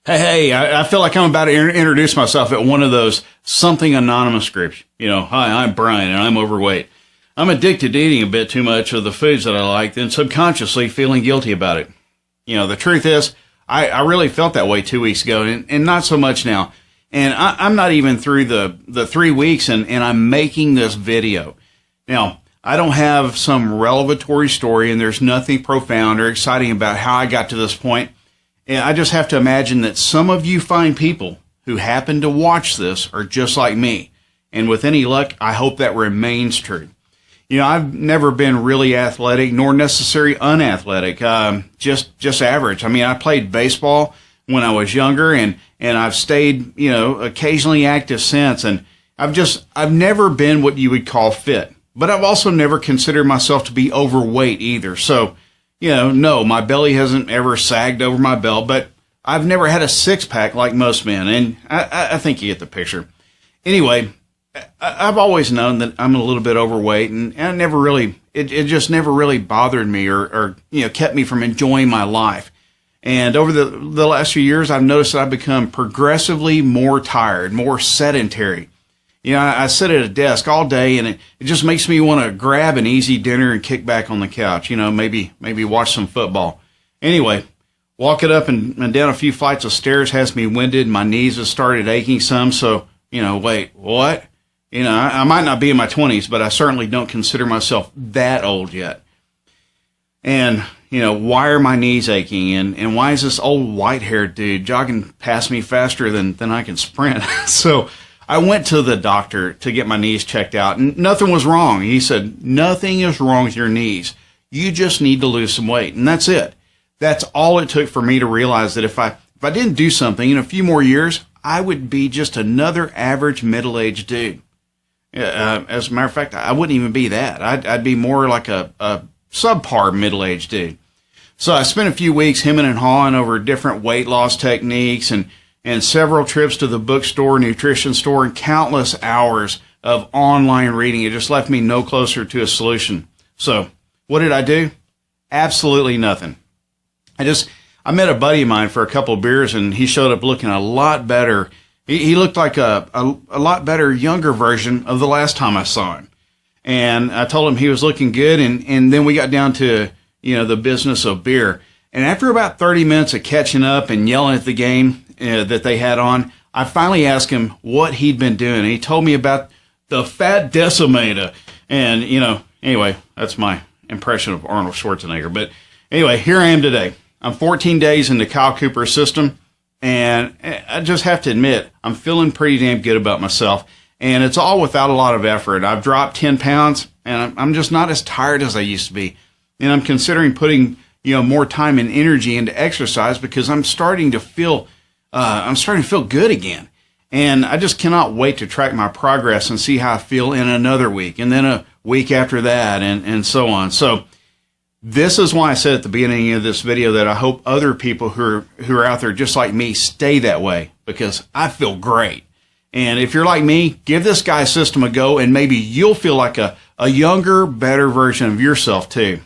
I feel like I'm about to introduce myself at one of those something anonymous groups. Hi, I'm Brian, and I'm overweight. I'm addicted to eating a bit too much of the foods that I like, and subconsciously feeling guilty about it. The truth is, I really felt that way 2 weeks ago, and not so much now. And I'm not even through the 3 weeks, and I'm making this video. Now, I don't have some revelatory story, and there's nothing profound or exciting about how I got to this point. And I just have to imagine that some of you fine people who happen to watch this are just like me. And with any luck, I hope that remains true. I've never been really athletic, nor necessarily unathletic, just average. I played baseball when I was younger, and I've stayed, occasionally active since. And I've never been what you would call fit. But I've also never considered myself to be overweight either. So, no, my belly hasn't ever sagged over my belt, but I've never had a six-pack like most men, and I think you get the picture. Anyway, I've always known that I'm a little bit overweight, and I never really, it just never really bothered me or kept me from enjoying my life. And over the last few years, I've noticed that I've become progressively more tired, more sedentary. I sit at a desk all day, and it just makes me want to grab an easy dinner and kick back on the couch, maybe watch some football. Anyway, walking up and down a few flights of stairs has me winded. My knees have started aching some, so, wait, what? I might not be in my 20s, but I certainly don't consider myself that old yet. And, why are my knees aching? And why is this old white-haired dude jogging past me faster than I can sprint? So I went to the doctor to get my knees checked out, and nothing was wrong. He said, nothing is wrong with your knees. You just need to lose some weight, and that's it. That's all it took for me to realize that if I didn't do something in a few more years, I would be just another average middle-aged dude. As a matter of fact, I wouldn't even be that. I'd be more like a subpar middle-aged dude. So I spent a few weeks hemming and hawing over different weight loss techniques and several trips to the bookstore, nutrition store, and countless hours of online reading. It just left me no closer to a solution. So what did I do? Absolutely nothing. I met a buddy of mine for a couple of beers, and he showed up looking a lot better. He looked like a lot better, younger version of the last time I saw him. And I told him he was looking good, and then we got down to, the business of beer. And after about 30 minutes of catching up and yelling at the game that they had on, I finally asked him what he'd been doing. And he told me about the Fat Decimator. And, anyway, that's my impression of Arnold Schwarzenegger. But anyway, here I am today. I'm 14 days into Gunny Cooper system. And I just have to admit, I'm feeling pretty damn good about myself. And it's all without a lot of effort. I've dropped 10 pounds, and I'm just not as tired as I used to be. And I'm considering putting, more time and energy into exercise because I'm starting to feel good again. And I just cannot wait to track my progress and see how I feel in another week, and then a week after that, and so on. So this is why I said at the beginning of this video that I hope other people who are out there just like me stay that way, because I feel great. And if you're like me, give this guy's system a go, and maybe you'll feel like a younger, better version of yourself too.